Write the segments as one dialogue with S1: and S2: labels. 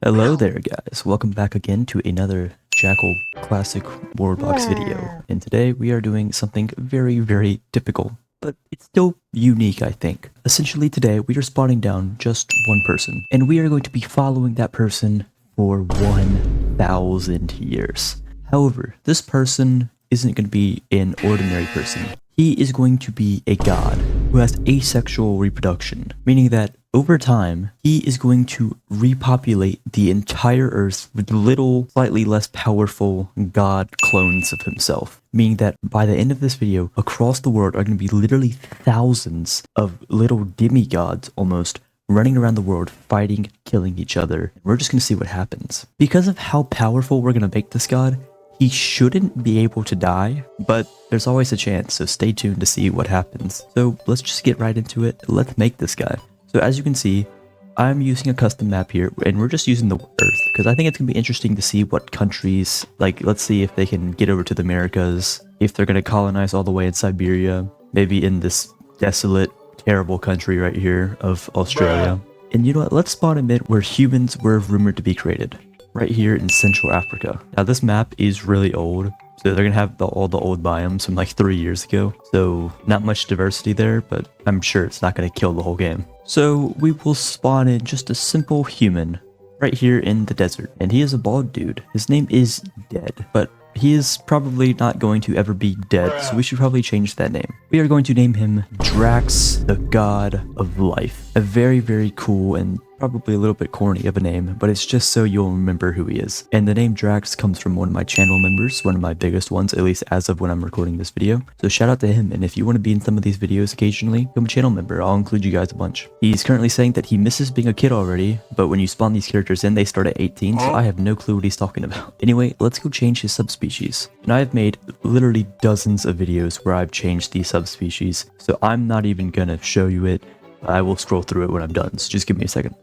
S1: Hello there guys, welcome back again to another Jackal classic worldbox video, and today we are doing something very typical, but it's still unique I think. Essentially today we are spotting down just one person, and we are going to be following that person for 1,000 years. However, this person isn't going to be an ordinary person. He is going to be a god who has asexual reproduction, meaning that over time, he is going to repopulate the entire Earth with little, slightly less powerful god clones of himself. Meaning that by the end of this video, across the world are going to be literally thousands of little demigods almost running around the world fighting, killing each other. We're just going to see what happens. Because of how powerful we're going to make this god, he shouldn't be able to die, but there's always a chance, so stay tuned to see what happens. So let's just get right into it. Let's make this guy. So as you can see, I'm using a custom map here, and we're just using the Earth, because I think it's going to be interesting to see what countries, like, let's see if they can get over to the Americas, if they're going to colonize all the way in Siberia, maybe in this desolate, terrible country right here of Australia. And you know what, let's spawn a bit where humans were rumored to be created, right here in Central Africa. Now this map is really old, so they're gonna have all the old biomes from like 3 years ago, so not much diversity there, but I'm sure it's not gonna kill the whole game. So we will spawn in just a simple human right here in the desert, and he is a bald dude. His name is Dead, but he is probably not going to ever be dead, so we should probably change that name. We are going to name him Draxx, the God of Life. A very cool and probably a little bit corny of a name, but it's just so you'll remember who he is. And the name Draxx comes from one of my channel members, one of my biggest ones, at least as of when I'm recording this video. So shout out to him, and if you want to be in some of these videos occasionally, become a channel member. I'll include you guys a bunch. He's currently saying that he misses being a kid already, but when you spawn these characters in, they start at 18, so I have no clue what he's talking about. Anyway, let's go change his subspecies. And I've made literally dozens of videos where I've changed these subspecies, so I'm not even gonna show you it. I will scroll through it when I'm done, so just give me a second.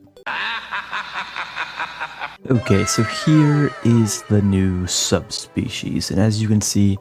S1: Okay, so here is the new subspecies, and as you can see,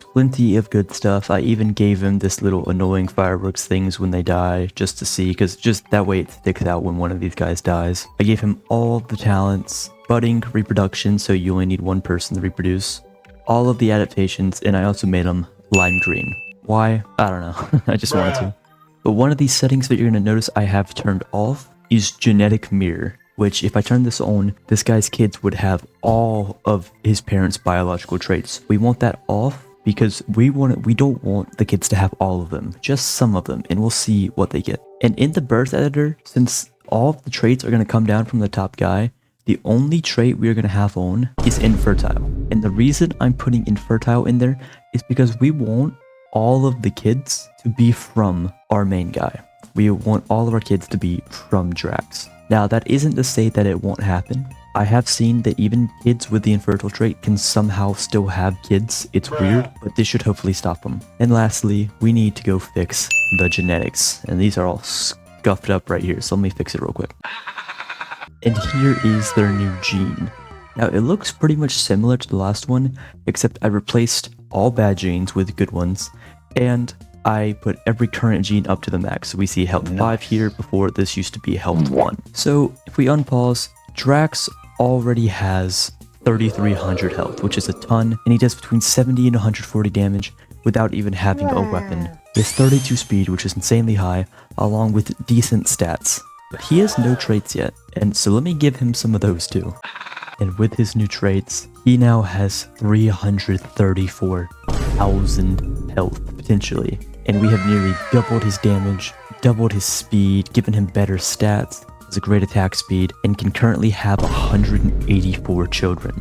S1: plenty of good stuff. I even gave him this little annoying fireworks things when they die, just to see, because just that way it sticks out when one of these guys dies. I gave him all the talents, budding, reproduction, so you only need one person to reproduce, all of the adaptations, and I also made him lime green. Why? I don't know. I just wanted to. But one of these settings that you're going to notice I have turned off is genetic mirror, which if I turn this on, this guy's kids would have all of his parents' biological traits. We want that off because we don't want the kids to have all of them, just some of them, and we'll see what they get. And in the birth editor, since all of the traits are going to come down from the top guy, the only trait we're going to have on is infertile. And the reason I'm putting infertile in there is because we want all of the kids to be from our main guy. We want all of our kids to be from Draxx. Now, that isn't to say that it won't happen. I have seen that even kids with the infertile trait can somehow still have kids. It's weird, but this should hopefully stop them. And lastly, we need to go fix the genetics. And these are all scuffed up right here, so let me fix it real quick. And here is their new gene. Now, it looks pretty much similar to the last one, except I replaced all bad genes with good ones, and I put every current gene up to the max. So we see health 5 here, before this used to be health 1. So if we unpause, Draxx already has 3,300 health, which is a ton, and he does between 70 and 140 damage without even having a weapon. He has 32 speed, which is insanely high, along with decent stats. But he has no traits yet, and so let me give him some of those too. And with his new traits, he now has 334,000 health, potentially. And we have nearly doubled his damage, doubled his speed, given him better stats, has a great attack speed, and can currently have 184 children,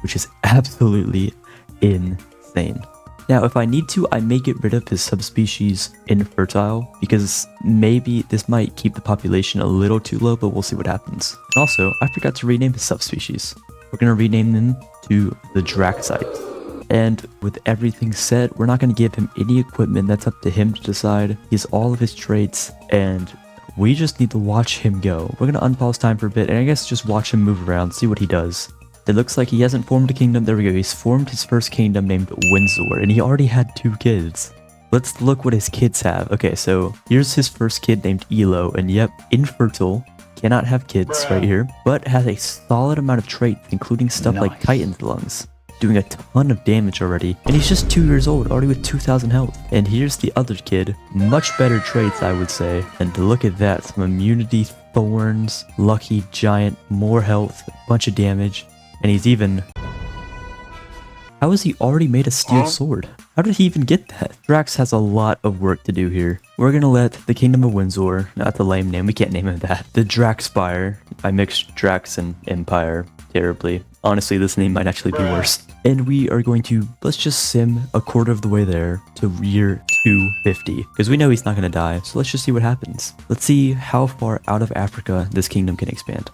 S1: which is absolutely insane. Now, if I need to, I may get rid of his subspecies infertile, because maybe this might keep the population a little too low, but we'll see what happens. And also, I forgot to rename his subspecies. We're going to rename them to the Draxxite. And with everything set, we're not going to give him any equipment. That's up to him to decide. He has all of his traits, and we just need to watch him go. We're going to unpause time for a bit, and I guess just watch him move around, see what he does. It looks like he hasn't formed a kingdom. There we go. He's formed his first kingdom named Windsor, and he already had 2 kids. Let's look what his kids have. Okay, so here's his first kid named Elo, and yep, infertile, cannot have kids right here, but has a solid amount of traits, including stuff like Titan's lungs, doing a ton of damage already, and he's just 2 years old, already with 2,000 health. And here's the other kid, much better traits, I would say, and look at that, some immunity, thorns, lucky giant, more health, a bunch of damage, and he's even... How has he already made a steel sword? How did he even get that? Draxx has a lot of work to do here. We're gonna let the Kingdom of Windsor, not the lame name, we can't name him that, the Draxxpire. I mixed Draxx and Empire terribly. Honestly, this name might actually be worse. And we are going to, let's just sim a quarter of the way there to year 250. Because we know he's not gonna die, so let's just see what happens. Let's see how far out of Africa this kingdom can expand.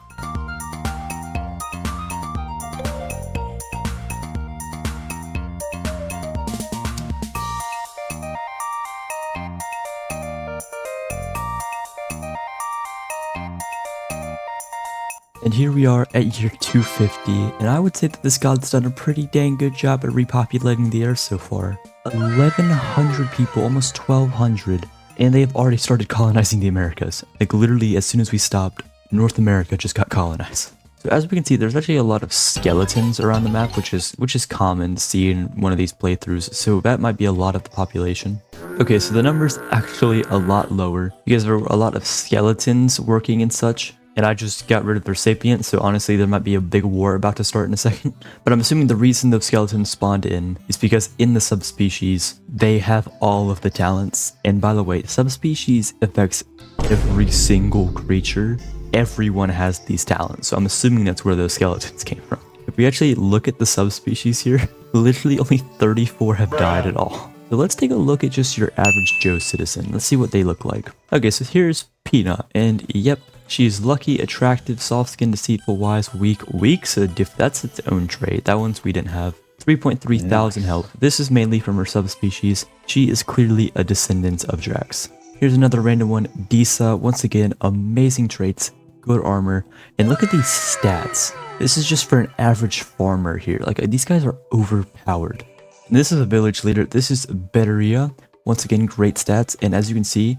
S1: And here we are at year 250, and I would say that this god's done a pretty dang good job at repopulating the earth so far. 1,100 people, almost 1,200, and they have already started colonizing the Americas. Like literally, as soon as we stopped, North America just got colonized. So as we can see, there's actually a lot of skeletons around the map, which is common to see in one of these playthroughs, so that might be a lot of the population. Okay, so the number's actually a lot lower, because there were a lot of skeletons working and such. And I just got rid of their sapient, so honestly there might be a big war about to start in a second. But I'm assuming the reason those skeletons spawned in is because in the subspecies, they have all of the talents. And by the way, subspecies affects every single creature. Everyone has these talents, so I'm assuming that's where those skeletons came from. If we actually look at the subspecies here, literally only 34 have died at all. So let's take a look at just your average Joe citizen. Let's see what they look like. Okay, so here's Peanut, and yep, she's lucky, attractive, soft-skinned, deceitful, wise, weak. Weak's a that's its own trait. That one's we didn't have. 3.3 thousand health. This is mainly from her subspecies. She is clearly a descendant of Draxx. Here's another random one, Disa. Once again, amazing traits, good armor, and look at these stats. This is just for an average farmer here. Like, these guys are overpowered. And this is a village leader. This is Betteria. Once again, great stats, and as you can see,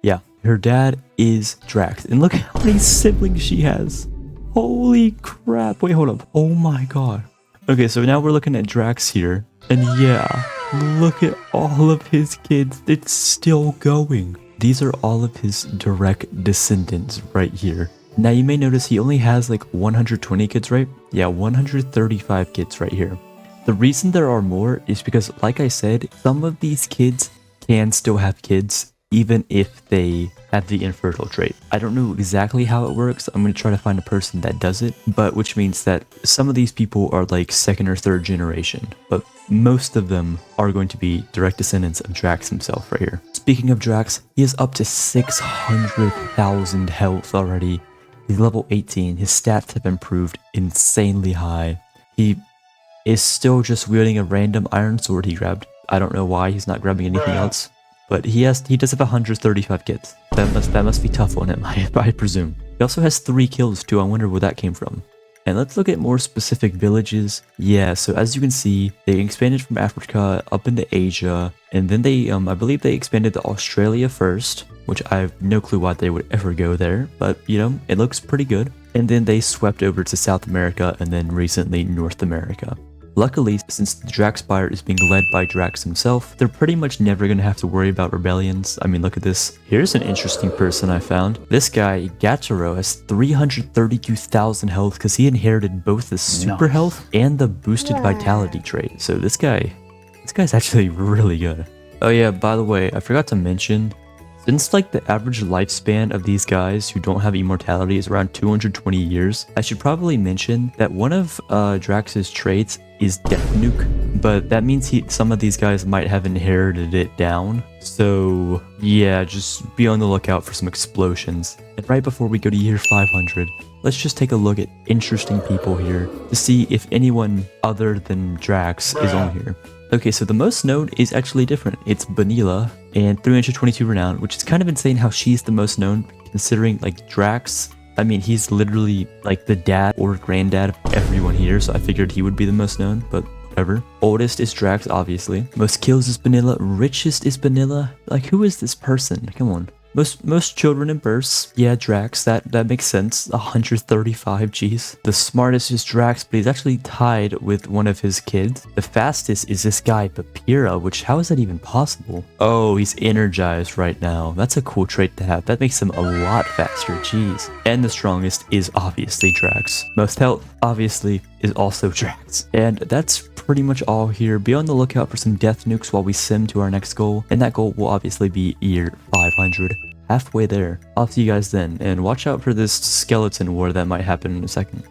S1: yeah, her dad is Draxx. And look how many siblings she has. Holy crap. Wait, hold up. Oh my god. Okay, so now we're looking at Draxx here. And yeah, look at all of his kids. It's still going. These are all of his direct descendants right here. Now you may notice he only has like 120 kids, right? Yeah, 135 kids right here. The reason there are more is because, like I said, some of these kids can still have kids even if they have the infertile trait. I don't know exactly how it works. I'm going to try to find a person that does it, but which means that some of these people are like 2nd or 3rd generation, but most of them are going to be direct descendants of Draxx himself right here. Speaking of Draxx, he is up to 600,000 health already. He's level 18. His stats have improved insanely high. He is still just wielding a random iron sword he grabbed. I don't know why he's not grabbing anything else. But he does have 135 kids. That must be tough on him, I presume. He also has 3 kills too. I wonder where that came from. And let's look at more specific villages. Yeah, so as you can see, they expanded from Africa up into Asia, and then they, I believe they expanded to Australia first, which I have no clue why they would ever go there, but you know, it looks pretty good. And then they swept over to South America, and then recently North America. Luckily, since the Draxxpire is being led by Draxx himself, they're pretty much never going to have to worry about rebellions. I mean, look at this. Here's an interesting person I found. This guy, Gataro, has 332,000 health because he inherited both the super health and the boosted vitality trait. So this guy's actually really good. Oh yeah, by the way, I forgot to mention, since like the average lifespan of these guys who don't have immortality is around 220 years, I should probably mention that one of Draxx's traits is Death Nuke, but that means some of these guys might have inherited it down. So yeah, just be on the lookout for some explosions. And right before we go to year 500, let's just take a look at interesting people here to see if anyone other than Draxx is on here. Okay, so the most known is actually different. It's Vanilla and 322 renown, which is kind of insane how she's the most known, considering like Draxx. I mean, he's literally like the dad or granddad of everyone here, so I figured he would be the most known, but whatever. Oldest is Draxx, obviously. Most kills is Vanilla. Richest is Vanilla. Like, who is this person? Come on. Most children in bursts. Yeah, Draxx, that makes sense. 135 Gs. The smartest is Draxx, but he's actually tied with one of his kids. The fastest is this guy, Papira, which how is that even possible? Oh, he's energized right now. That's a cool trait to have. That makes him a lot faster, jeez. And the strongest is obviously Draxx. Most health, obviously, is also Draxx. And that's pretty much all here. Be on the lookout for some death nukes while we sim to our next goal, and that goal will obviously be year 500. Halfway there. I'll see you guys then, and watch out for this skeleton war that might happen in a second.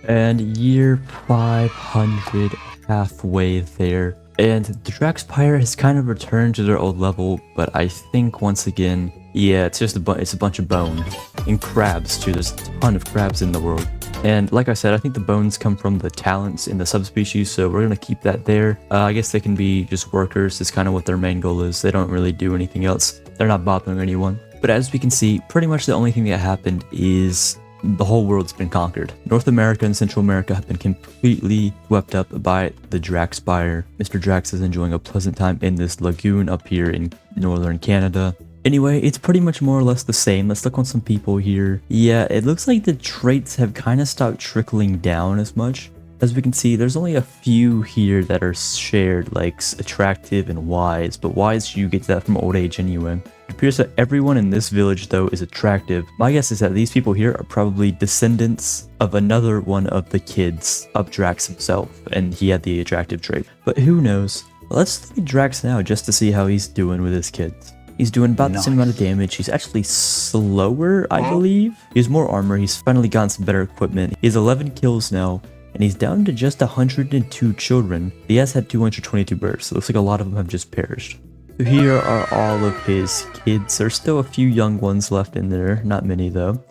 S1: And year 500, halfway there. And the Draxx Pyre has kind of returned to their old level, but I think once again, yeah, it's just it's a bunch of bone. And crabs too, there's a ton of crabs in the world. And like I said, I think the bones come from the talents in the subspecies, so we're gonna keep that there. I guess they can be just workers, is kind of what their main goal is. They don't really do anything else. They're not bothering anyone. But as we can see, pretty much the only thing that happened is the whole world's been conquered. North America and Central America have been completely swept up by the Draxx Spire. Mr. Draxx is enjoying a pleasant time in this lagoon up here in northern Canada. Anyway, it's pretty much more or less the same. Let's look on some people here. Yeah, it looks like the traits have kind of stopped trickling down as much. As we can see, there's only a few here that are shared, like attractive and wise, but wise, you get that from old age anyway. It appears that everyone in this village, though, is attractive. My guess is that these people here are probably descendants of another one of the kids of Draxx himself, and he had the attractive trait. But who knows? Well, let's look at Draxx now just to see how he's doing with his kids. He's doing about the same amount of damage. He's actually slower, I believe. He has more armor. He's finally gotten some better equipment. He has 11 kills now, and he's down to just 102 children. He has had 222 births. So it looks like a lot of them have just perished. So here are all of his kids. There's still a few young ones left in there. Not many, though.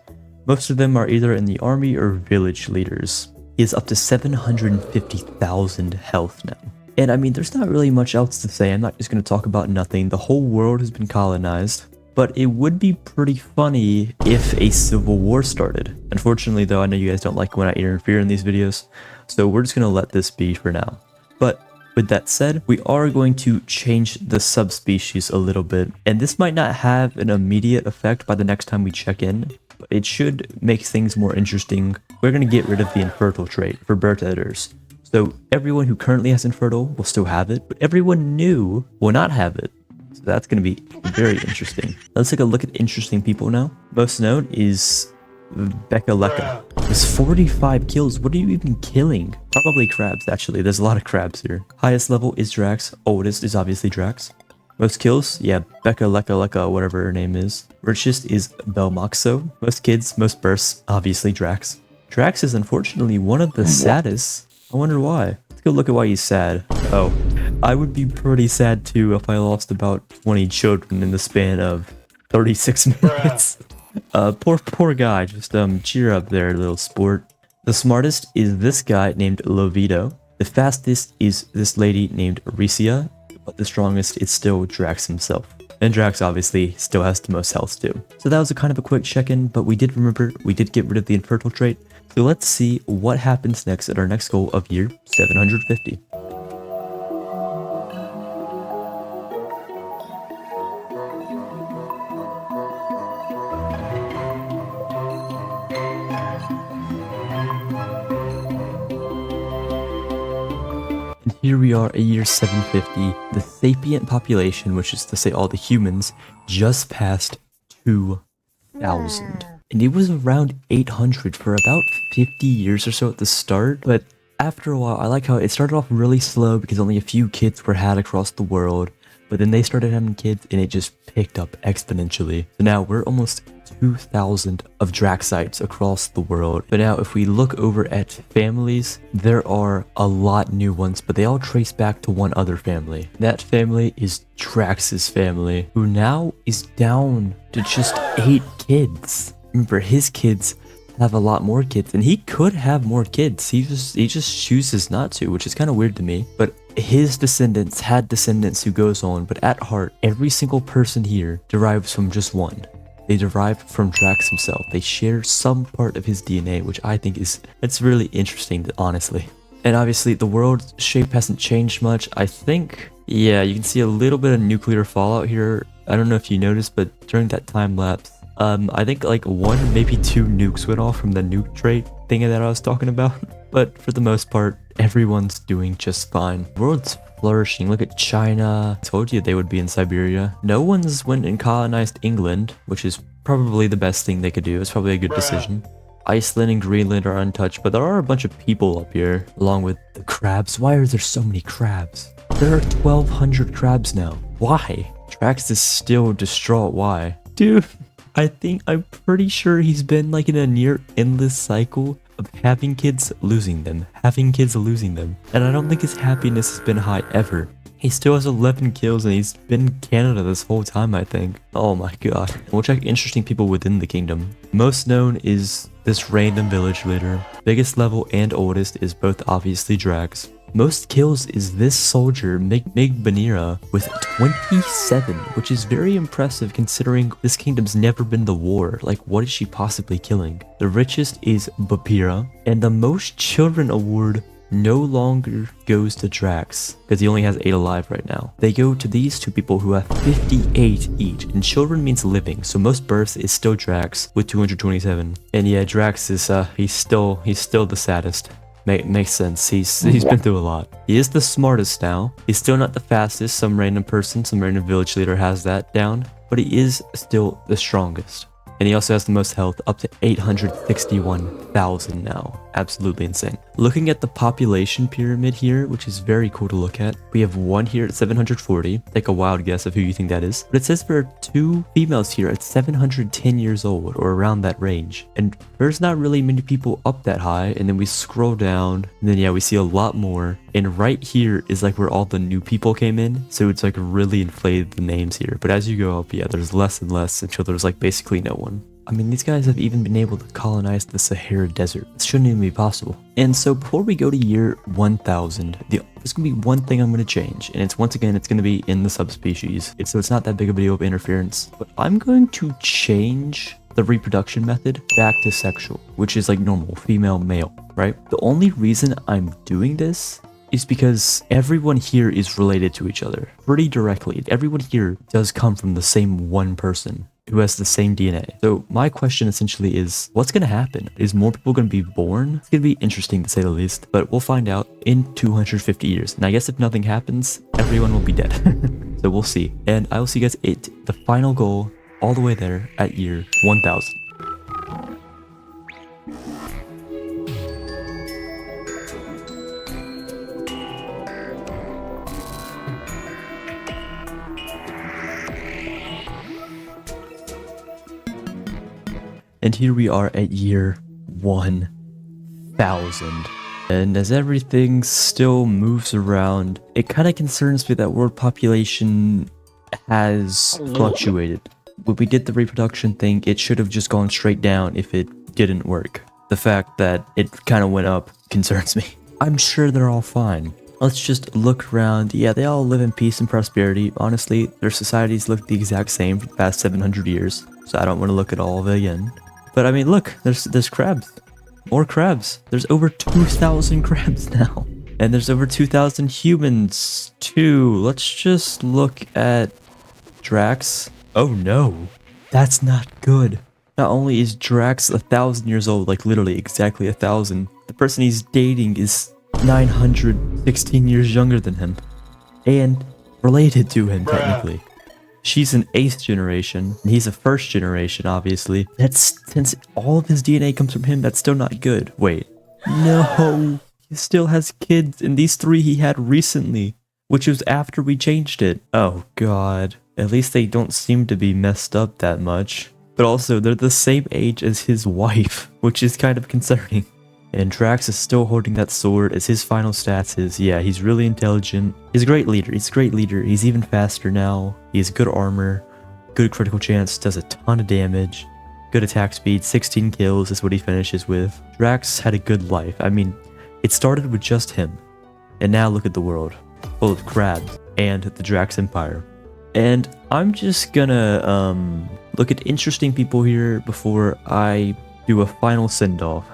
S1: Most of them are either in the army or village leaders. He is up to 750,000 health now. And I mean, there's not really much else to say. I'm not just going to talk about nothing. The whole world has been colonized. But it would be pretty funny if a civil war started. Unfortunately, though, I know you guys don't like when I interfere in these videos. So we're just going to let this be for now. But with that said, we are going to change the subspecies a little bit. And this might not have an immediate effect by the next time we check in. But it should make things more interesting. We're going to get rid of the infertile trait for birth editors. So everyone who currently has infertile will still have it, but everyone new will not have it. So that's going to be very interesting. Let's take a look at interesting people now. Most known is Becca. With 45 kills. What are you even killing? Probably crabs, actually. There's a lot of crabs here. Highest level is Draxx. Oldest is obviously Draxx. Most kills? Yeah, Becca, whatever her name is. Richest is Belmoxo. Most kids, most bursts, obviously Draxx. Draxx is unfortunately one of the saddest. I wonder why. Let's go look at why he's sad. Oh, I would be pretty sad too if I lost about 20 children in the span of 36 minutes. Poor guy. Just cheer up there, little sport. The smartest is this guy named Lovito. The fastest is this lady named Aricia. But the strongest is still Draxx himself. And Draxx obviously still has the most health too. So that was a kind of a quick check-in, but we did get rid of the infertile trait. So let's see what happens next at our next goal of year 750. And here we are at year 750. The sapient population, which is to say all the humans, just passed 2,000. And it was around 800 for about 50 years or so at the start. But after a while, I like how it started off really slow because only a few kids were had across the world. But then they started having kids and it just picked up exponentially. So now we're almost 2,000 of Draxxites across the world. But now if we look over at families, there are a lot new ones, but they all trace back to one other family. That family is Draxx's family, who now is down to just 8 kids. Remember, his kids have a lot more kids, and he could have more kids. He just chooses not to, which is kind of weird to me. But his descendants had descendants who goes on, but at heart, every single person here derives from just one. they derive from Draxx himself. They share some part of his DNA, which I think it's really interesting, honestly. And obviously, the world's shape hasn't changed much. I think, yeah, you can see a little bit of nuclear fallout here. I don't know if you noticed, but during that time lapse, I think like 1, maybe 2 nukes went off from the nuke trait thing that I was talking about. But for the most part, everyone's doing just fine. The world's flourishing. Look at China. I told you they would be in Siberia. No one's went and colonized England, which is probably the best thing they could do. It's probably a good decision. Iceland and Greenland are untouched, but there are a bunch of people up here, along with the crabs. Why are there so many crabs? There are 1,200 crabs now. Why? Draxx is still distraught. Why? Dude, I'm pretty sure he's been like in a near endless cycle of having kids, losing them, having kids, losing them. And I don't think his happiness has been high ever. He still has 11 kills and he's been in Canada this whole time, I think. Oh my god. We'll check interesting people within the kingdom. Most known is this random village leader. Biggest level and oldest is both obviously Draxx. Most kills is this soldier, Mig Banira, with 27, which is very impressive considering this kingdom's never been the war. Like, what is she possibly killing? The richest is Bapira, and the most children award no longer goes to Draxx, because he only has 8 alive right now. They go to these 2 people who have 58 each, and children means living, so most births is still Draxx with 227. And yeah, Draxx is, he's still the saddest. Makes sense. He's been through a lot. He is the smartest now. He's still not the fastest. Some random village leader has that down, but he is still the strongest. And he also has the most health, up to 861,000 now. Absolutely insane. Looking at the population pyramid here, which is very cool to look at, we have 1 here at 740. Take a wild guess of who you think that is. But it says there are 2 females here at 710 years old, or around that range. And there's not really many people up that high. And then we scroll down, and then yeah, we see a lot more. And right here is like where all the new people came in. So it's like really inflated the names here. But as you go up, yeah, there's less and less until there's like basically no one. I mean, these guys have even been able to colonize the Sahara Desert. It shouldn't even be possible. And so before we go to year 1000, there's going to be one thing I'm going to change. And it's once again, it's going to be in the subspecies. So it's not that big of a deal of interference. But I'm going to change the reproduction method back to sexual, which is like normal, female, male, right? The only reason I'm doing this is because everyone here is related to each other pretty directly. Everyone here does come from the same one person who has the same DNA. So my question essentially is, what's going to happen? Is more people going to be born? It's going to be interesting to say the least, but we'll find out in 250 years. And I guess if nothing happens, everyone will be dead. So we'll see. And I will see you guys at the final goal all the way there at year 1000. And here we are at year 1000. And as everything still moves around, it kind of concerns me that world population has fluctuated. When we did the reproduction thing, it should have just gone straight down if it didn't work. The fact that it kind of went up concerns me. I'm sure they're all fine. Let's just look around. Yeah, they all live in peace and prosperity. Honestly, their societies look the exact same for the past 700 years. So I don't want to look at all of it again. But I mean, look, there's crabs. More crabs. There's over 2,000 crabs now. And there's over 2,000 humans, too. Let's just look at Draxx. Oh no, that's not good. Not only is Draxx 1,000 years old, like literally exactly 1,000, the person he's dating is 916 years younger than him. And related to him, technically. She's an 8th generation, and he's a 1st generation, obviously. Since all of his DNA comes from him, that's still not good. Wait. No! He still has kids, and these 3 he had recently, which was after we changed it. Oh god. At least they don't seem to be messed up that much. But also, they're the same age as his wife, which is kind of concerning. And Draxx is still holding that sword as his final stats is, yeah, he's really intelligent. He's a great leader. He's even faster now. He has good armor, good critical chance, does a ton of damage, good attack speed, 16 kills is what he finishes with. Draxx had a good life. I mean, it started with just him. And now look at the world, full of crabs and the Draxx Empire. And I'm just gonna look at interesting people here before I do a final send-off.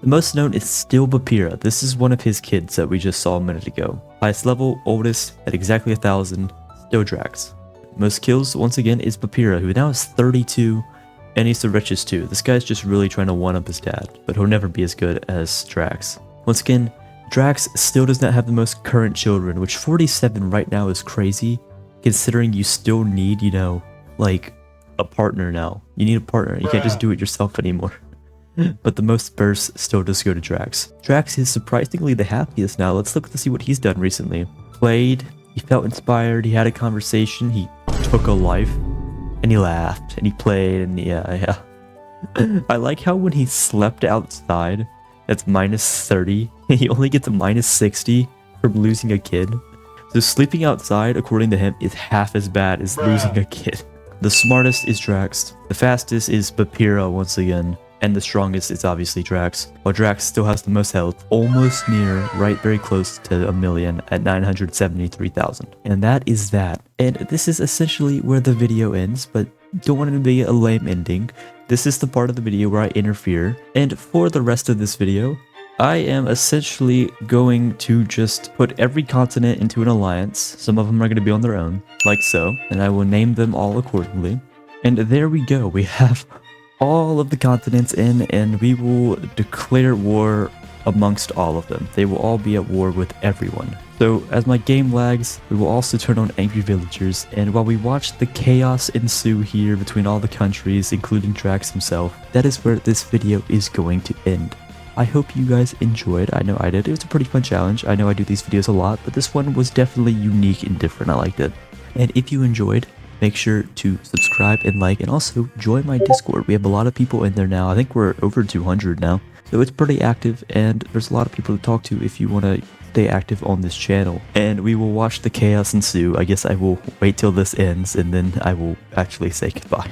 S1: The most known is still Bapira. This is one of his kids that we just saw a minute ago. Highest level, oldest, at exactly 1,000, still draxx. Most kills, once again, is Bapira, who now has 32, and he's the richest too. This guy's just really trying to one-up his dad, but he'll never be as good as draxx. Once again, draxx still does not have the most current children, which 47 right now is crazy, considering you still need, you know, like, a partner now. You need a partner. You can't just do it yourself anymore. But the most bursts still does go to draxx. Draxx is surprisingly the happiest now. Let's look to see what he's done recently. Played, he felt inspired, he had a conversation, he took a life, and he laughed, and he played, and yeah. I like how when he slept outside, that's minus 30, he only gets a minus 60 from losing a kid. So sleeping outside, according to him, is half as bad as losing a kid. The smartest is draxx, the fastest is Bapira once again, and the strongest is obviously draxx, while draxx still has the most health, almost near, right very close to a million at 973,000. And that is that. And this is essentially where the video ends, but don't want it to be a lame ending. This is the part of the video where I interfere, and for the rest of this video, I am essentially going to just put every continent into an alliance. Some of them are going to be on their own, like so, and I will name them all accordingly. And there we go, we have all of the continents in, and we will declare war amongst all of them. They will all be at war with everyone. So as my game lags, we will also turn on angry villagers, and while we watch the chaos ensue here between all the countries, including draxx himself, that is where this video is going to end. I hope you guys enjoyed. I know I did. It was a pretty fun challenge. I know I do these videos a lot, but this one was definitely unique and different. I liked it. And if you enjoyed, make sure to subscribe and like, and also join my Discord. We have a lot of people in there now. I think we're over 200 now. So it's pretty active, and there's a lot of people to talk to if you want to stay active on this channel. And we will watch the chaos ensue. I guess I will wait till this ends, and then I will actually say goodbye.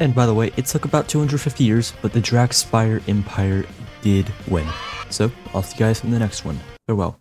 S1: And by the way, it took about 250 years, but the Draxx Empire did win. So, I'll see you guys in the next one. Farewell.